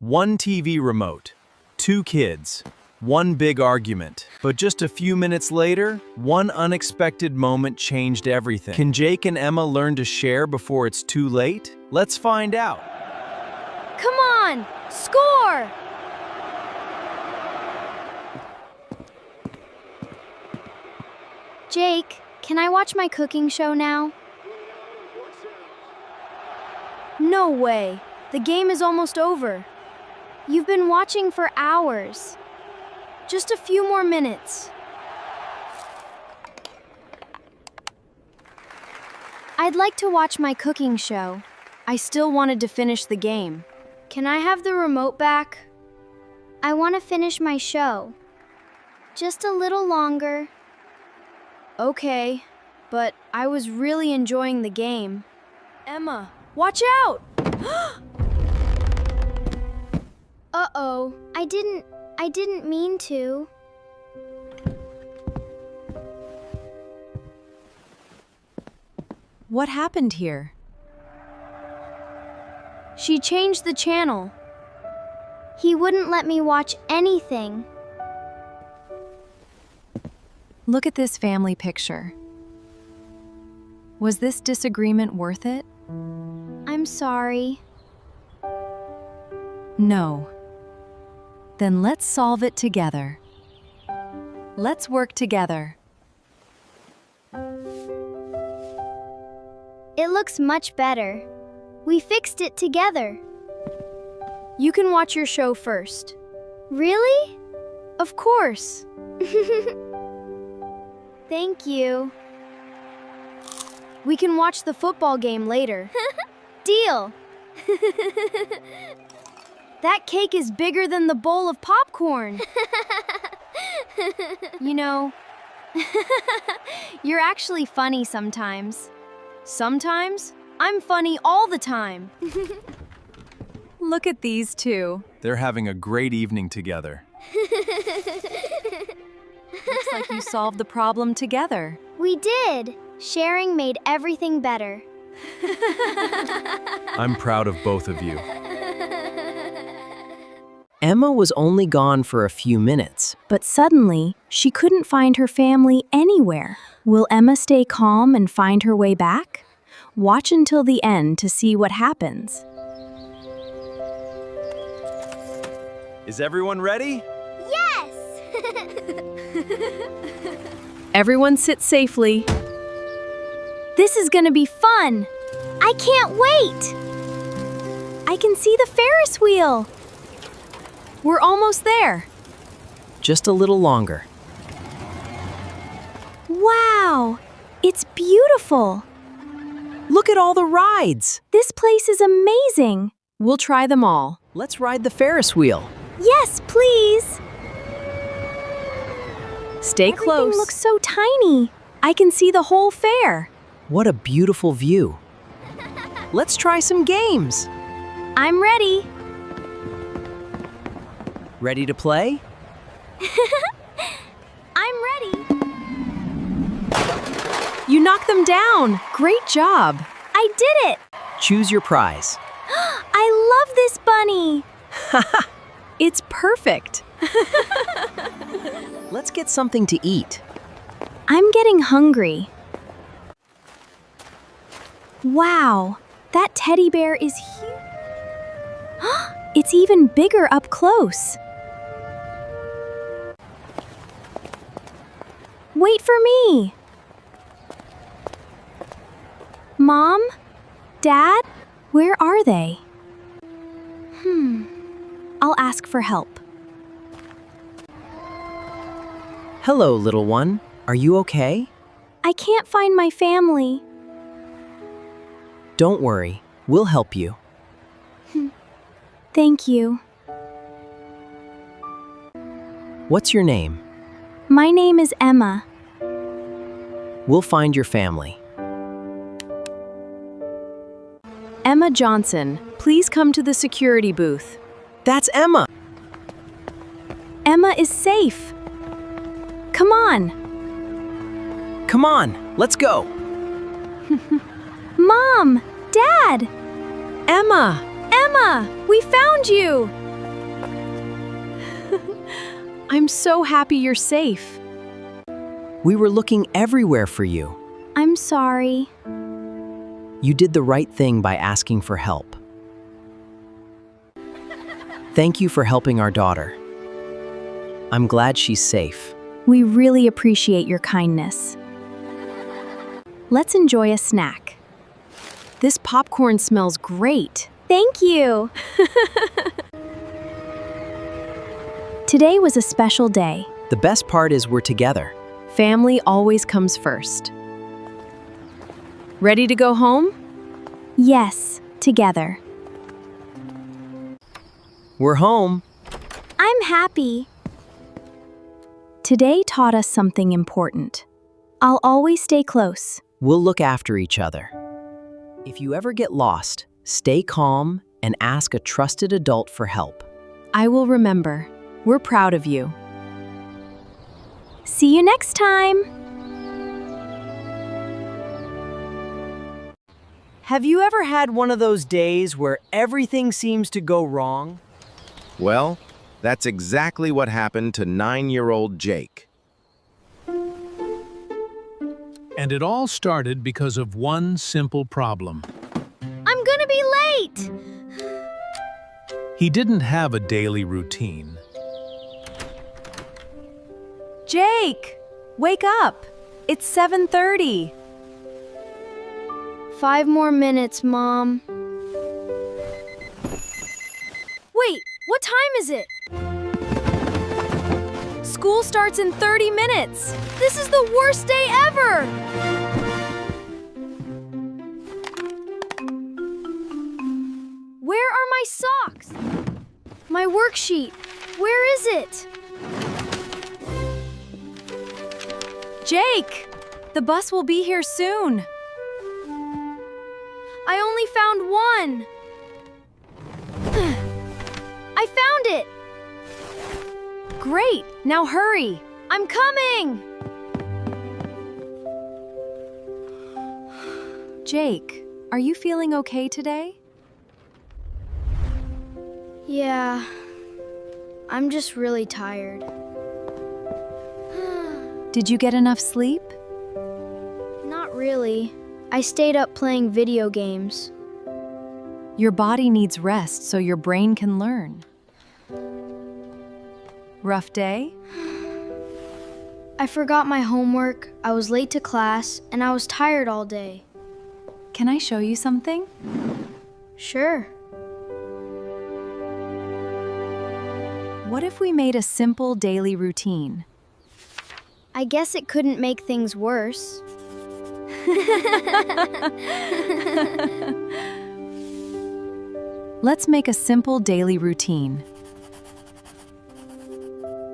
One TV remote, two kids, one big argument. But just a few minutes later, one unexpected moment changed everything. Can Jake and Emma learn to share before it's too late? Let's find out. Come on! Score! Jake, can I watch my cooking show now? No way. The game is almost over. You've been watching for hours. Just a few more minutes. I'd like to watch my cooking show. I still wanted to finish the game. Can I have the remote back? I want to finish my show. Just a little longer. Okay, but I was really enjoying the game. Emma, watch out! Uh-oh, I didn't mean to. What happened here? She changed the channel. He wouldn't let me watch anything. Look at this family picture. Was this disagreement worth it? I'm sorry. No. Then let's solve it together. Let's work together. It looks much better. We fixed it together. You can watch your show first. Really? Of course. Thank you. We can watch the football game later. Deal. That cake is bigger than the bowl of popcorn. You know, you're actually funny sometimes. Sometimes, I'm funny all the time. Look at these two. They're having a great evening together. Looks like you solved the problem together. We did. Sharing made everything better. I'm proud of both of you. Emma was only gone for a few minutes. But suddenly, she couldn't find her family anywhere. Will Emma stay calm and find her way back? Watch until the end to see what happens. Is everyone ready? Yes! Everyone sit safely. This is gonna be fun! I can't wait! I can see the Ferris wheel! We're almost there. Just a little longer. Wow! It's beautiful! Look at all the rides! This place is amazing! We'll try them all. Let's ride the Ferris wheel. Yes, please! Stay close. Everything looks so tiny. I can see the whole fair. What a beautiful view. Let's try some games. I'm ready. Ready to play? I'm ready. You knocked them down. Great job. I did it! Choose your prize. I love this bunny! It's perfect. Let's get something to eat. I'm getting hungry. Wow, that teddy bear is huge. It's even bigger up close. Wait for me. Mom? Dad? Where are they? I'll ask for help. Hello, little one. Are you okay? I can't find my family. Don't worry. We'll help you. Thank you. What's your name? My name is Emma. We'll find your family. Emma Johnson, please come to the security booth. That's Emma! Emma is safe. Come on. Come on, let's go. Mom! Dad! Emma! Emma! We found you! I'm so happy you're safe. We were looking everywhere for you. I'm sorry. You did the right thing by asking for help. Thank you for helping our daughter. I'm glad she's safe. We really appreciate your kindness. Let's enjoy a snack. This popcorn smells great. Thank you. Today was a special day. The best part is we're together. Family always comes first. Ready to go home? Yes, together. We're home. I'm happy. Today taught us something important. I'll always stay close. We'll look after each other. If you ever get lost, stay calm and ask a trusted adult for help. I will remember. We're proud of you. See you next time. Have you ever had one of those days where everything seems to go wrong? Well, that's exactly what happened to 9-year-old Jake. And it all started because of one simple problem. I'm gonna be late. He didn't have a daily routine. Jake, wake up. It's 7:30. 5 more minutes, Mom. Wait, what time is it? School starts in 30 minutes. This is the worst day ever! Where are my socks? My worksheet. Where is it? Jake, the bus will be here soon. I only found one. I found it! Great, now hurry. I'm coming! Jake, are you feeling okay today? Yeah, I'm just really tired. Did you get enough sleep? Not really. I stayed up playing video games. Your body needs rest so your brain can learn. Rough day? I forgot my homework, I was late to class, and I was tired all day. Can I show you something? Sure. What if we made a simple daily routine? I guess it couldn't make things worse. Let's make a simple daily routine.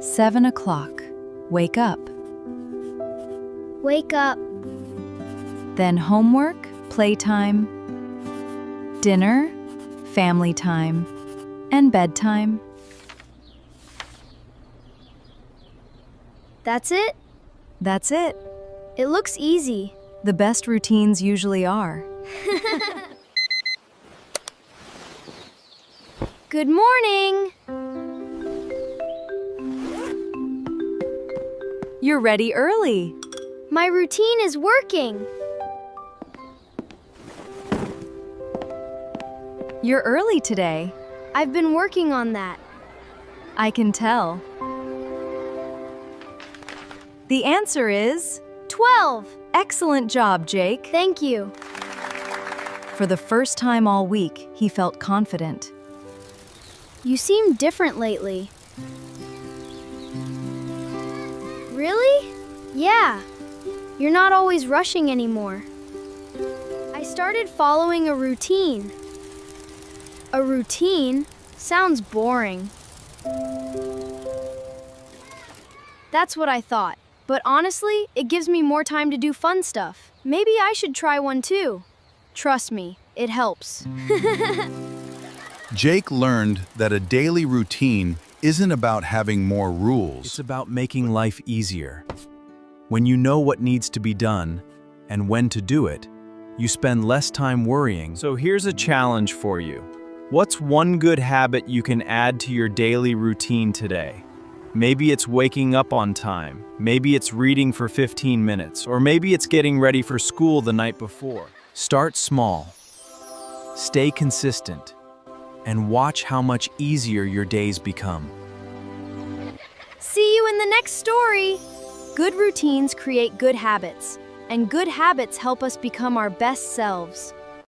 7 o'clock. Wake up. Wake up. Then homework, playtime, dinner, family time, and bedtime. That's it? That's it. It looks easy. The best routines usually are. Good morning! You're ready early. My routine is working. You're early today. I've been working on that. I can tell. The answer is 12. excellent job, Jake. Thank you. For the first time all week, he felt confident. You seem different lately. Really? Yeah. You're not always rushing anymore. I started following a routine. A routine sounds boring. That's what I thought. But honestly, it gives me more time to do fun stuff. Maybe I should try one too. Trust me, it helps. Jake learned that a daily routine isn't about having more It's rules. about making life easier. When you know what needs to be done and when to do it, you spend less time worrying. So here's a challenge for you. What's one good habit you can add to your daily routine today? Maybe it's waking up on time. Maybe it's reading for 15 minutes. Or maybe it's getting ready for school the night before. Start small. Stay consistent. And watch how much easier your days become. See you in the next story! Good routines create good habits, and good habits help us become our best selves.